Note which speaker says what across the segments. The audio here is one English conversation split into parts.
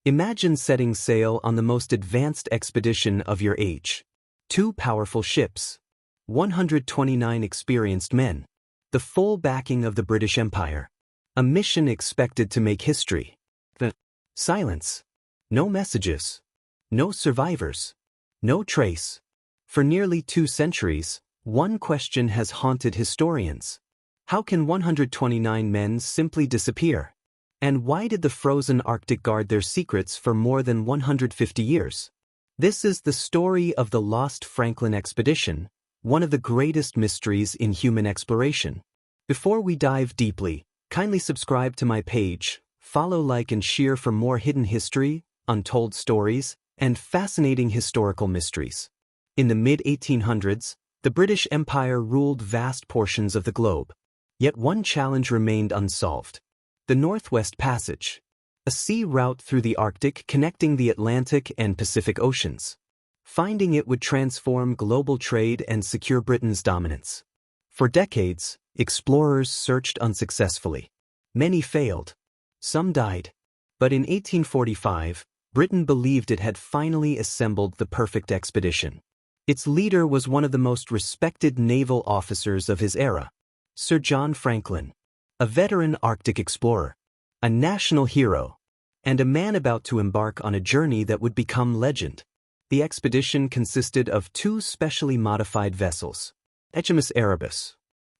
Speaker 1: Imagine setting sail on the most advanced expedition of your age. 2 powerful ships. 129 experienced men. The full backing of the British Empire. A mission expected to make history. Silence. No messages. No survivors. No trace. For nearly 2 centuries, one question has haunted historians. How can 129 men simply disappear? And why did the frozen Arctic guard their secrets for more than 150 years? This is the story of the lost Franklin expedition, one of the greatest mysteries in human exploration. Before we dive deeply, kindly subscribe to my page, follow, like, and share for more hidden history, untold stories, and fascinating historical mysteries. In the mid-1800s, the British Empire ruled vast portions of the globe. Yet one challenge remained unsolved. The Northwest Passage, a sea route through the Arctic connecting the Atlantic and Pacific Oceans. Finding it would transform global trade and secure Britain's dominance. For decades, explorers searched unsuccessfully. Many failed. Some died. But in 1845, Britain believed it had finally assembled the perfect expedition. Its leader was one of the most respected naval officers of his era, Sir John Franklin. A veteran Arctic explorer, a national hero, and a man about to embark on a journey that would become legend. The expedition consisted of 2 specially modified vessels, HMS Erebus,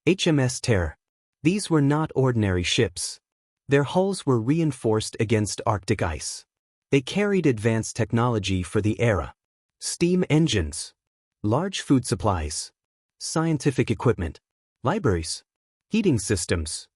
Speaker 1: HMS Terror. These were not ordinary ships. Their hulls were reinforced against Arctic ice. They carried advanced technology for the era. Steam engines, large food supplies, scientific equipment, libraries, heating systems.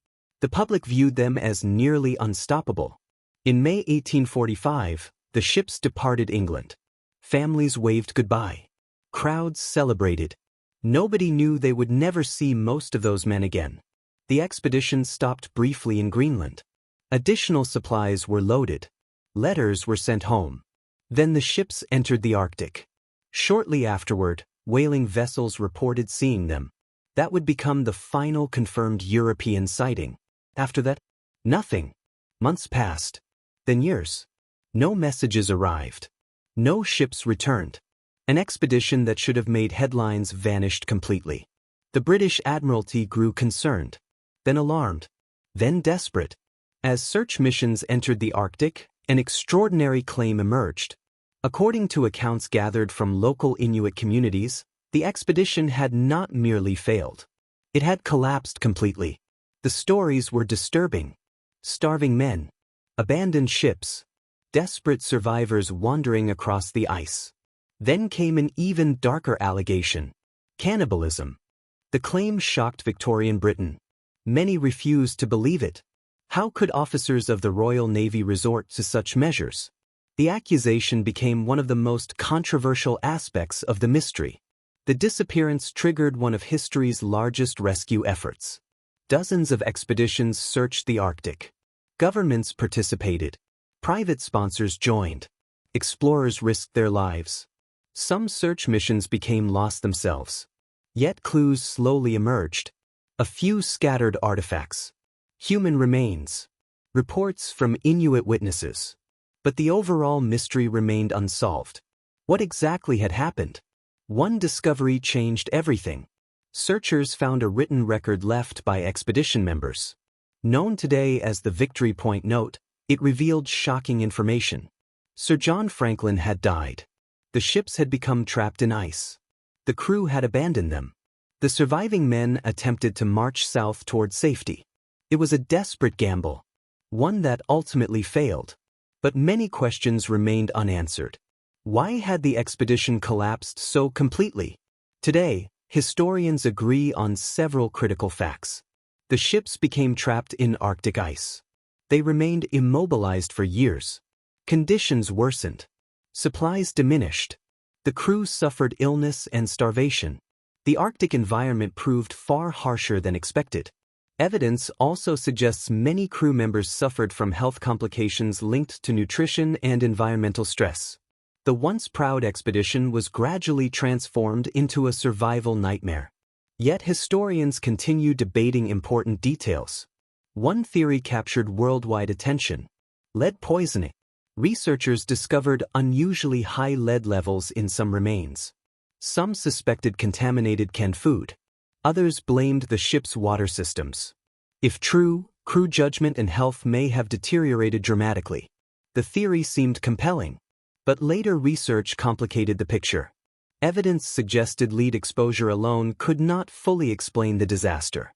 Speaker 1: The public viewed them as nearly unstoppable. In May 1845, the ships departed England. Families waved goodbye. Crowds celebrated. Nobody knew they would never see most of those men again. The expedition stopped briefly in Greenland. Additional supplies were loaded. Letters were sent home. Then the ships entered the Arctic. Shortly afterward, whaling vessels reported seeing them. That would become the final confirmed European sighting. After that, nothing. Months passed. Then years. No messages arrived. No ships returned. An expedition that should have made headlines vanished completely. The British Admiralty grew concerned, then alarmed, then desperate. As search missions entered the Arctic, an extraordinary claim emerged. According to accounts gathered from local Inuit communities, the expedition had not merely failed. It had collapsed completely. The stories were disturbing. Starving men, abandoned ships, desperate survivors wandering across the ice. Then came an even darker allegation: cannibalism. The claim shocked Victorian Britain. Many refused to believe it. How could officers of the Royal Navy resort to such measures? The accusation became one of the most controversial aspects of the mystery. The disappearance triggered one of history's largest rescue efforts. Dozens of expeditions searched the Arctic. Governments participated. Private sponsors joined. Explorers risked their lives. Some search missions became lost themselves. Yet clues slowly emerged. A few scattered artifacts. Human remains. Reports from Inuit witnesses. But the overall mystery remained unsolved. What exactly had happened? One discovery changed everything. Searchers found a written record left by expedition members. Known today as the Victory Point Note, it revealed shocking information. Sir John Franklin had died. The ships had become trapped in ice. The crew had abandoned them. The surviving men attempted to march south toward safety. It was a desperate gamble, one that ultimately failed. But many questions remained unanswered. Why had the expedition collapsed so completely? Today, historians agree on several critical facts. The ships became trapped in Arctic ice. They remained immobilized for years. Conditions worsened. Supplies diminished. The crew suffered illness and starvation. The Arctic environment proved far harsher than expected. Evidence also suggests many crew members suffered from health complications linked to nutrition and environmental stress. The once proud expedition was gradually transformed into a survival nightmare. Yet historians continue debating important details. One theory captured worldwide attention: lead poisoning. Researchers discovered unusually high lead levels in some remains. Some suspected contaminated canned food. Others blamed the ship's water systems. If true, crew judgment and health may have deteriorated dramatically. The theory seemed compelling, but later research complicated the picture. Evidence suggested lead exposure alone could not fully explain the disaster.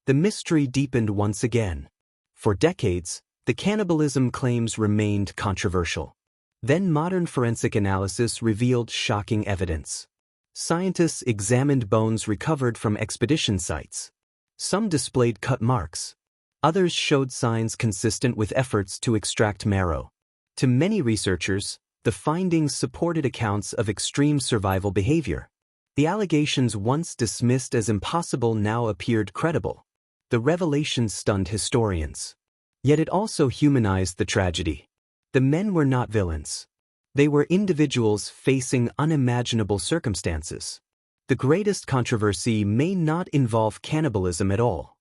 Speaker 1: The mystery deepened once again. For decades, the cannibalism claims remained controversial. Then modern forensic analysis revealed shocking evidence. Scientists examined bones recovered from expedition sites. Some displayed cut marks. Others showed signs consistent with efforts to extract marrow. To many researchers, the findings supported accounts of extreme survival behavior. The allegations once dismissed as impossible now appeared credible. The revelation stunned historians. Yet it also humanized the tragedy. The men were not villains. They were individuals facing unimaginable circumstances. The greatest controversy may not involve cannibalism at all.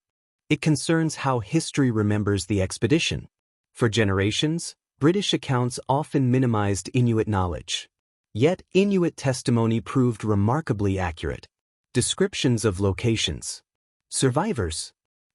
Speaker 1: It concerns how history remembers the expedition. For generations, British accounts often minimized Inuit knowledge. Yet Inuit testimony proved remarkably accurate. Descriptions of locations, survivors,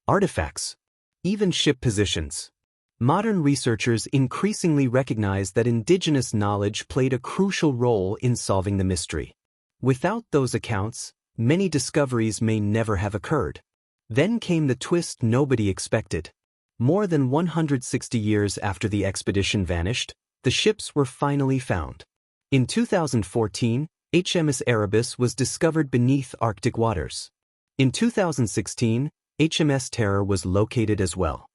Speaker 1: artifacts, even ship positions. Modern researchers increasingly recognize that indigenous knowledge played a crucial role in solving the mystery. Without those accounts, many discoveries may never have occurred. Then came the twist nobody expected. More than 160 years after the expedition vanished, the ships were finally found. In 2014, HMS Erebus was discovered beneath Arctic waters. In 2016, HMS Terror was located as well.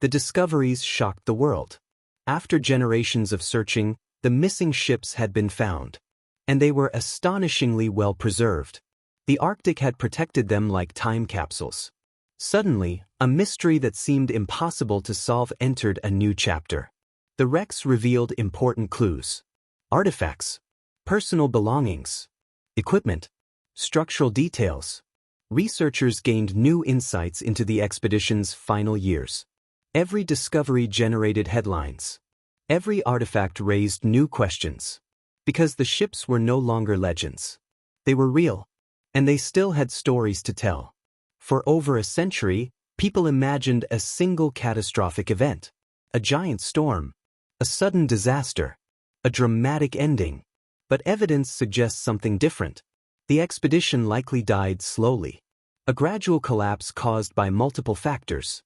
Speaker 1: The discoveries shocked the world. After generations of searching, the missing ships had been found. And they were astonishingly well preserved. The Arctic had protected them like time capsules. Suddenly, a mystery that seemed impossible to solve entered a new chapter. The wrecks revealed important clues. Artifacts, personal belongings, equipment, structural details. Researchers gained new insights into the expedition's final years. Every discovery generated headlines. Every artifact raised new questions. Because the ships were no longer legends. They were real, and they still had stories to tell. For over a century, people imagined a single catastrophic event, a giant storm, a sudden disaster, a dramatic ending. But evidence suggests something different. The expedition likely died slowly. A gradual collapse caused by multiple factors.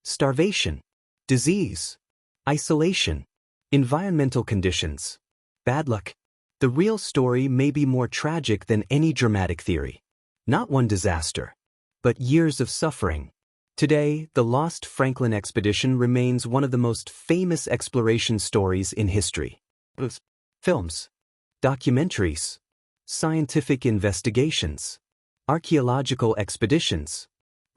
Speaker 1: Starvation, disease, isolation, environmental conditions. Bad luck. The real story may be more tragic than any dramatic theory. Not one disaster, but years of suffering. Today, the Lost Franklin expedition remains one of the most famous exploration stories in history. Films, documentaries, scientific investigations, archaeological expeditions.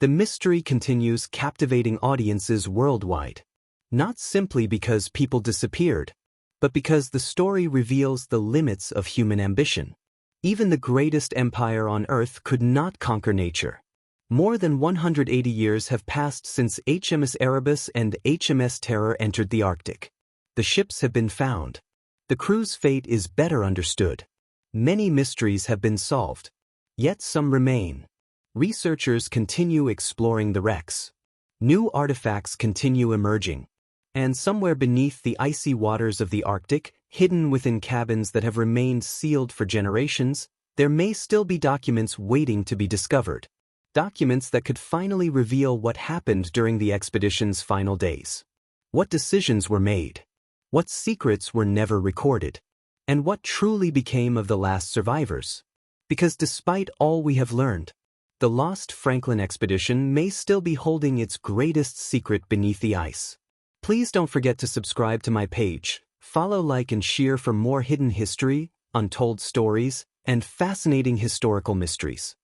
Speaker 1: The mystery continues captivating audiences worldwide. Not simply because people disappeared, but because the story reveals the limits of human ambition. Even the greatest empire on Earth could not conquer nature. More than 180 years have passed since HMS Erebus and HMS Terror entered the Arctic. The ships have been found. The crew's fate is better understood. Many mysteries have been solved. Yet some remain. Researchers continue exploring the wrecks. New artifacts continue emerging. And somewhere beneath the icy waters of the Arctic, hidden within cabins that have remained sealed for generations, there may still be documents waiting to be discovered. Documents that could finally reveal what happened during the expedition's final days. What decisions were made? What secrets were never recorded? And what truly became of the last survivors? Because despite all we have learned, the Lost Franklin expedition may still be holding its greatest secret beneath the ice. Please don't forget to subscribe to my page, follow, like, and share for more hidden history, untold stories, and fascinating historical mysteries.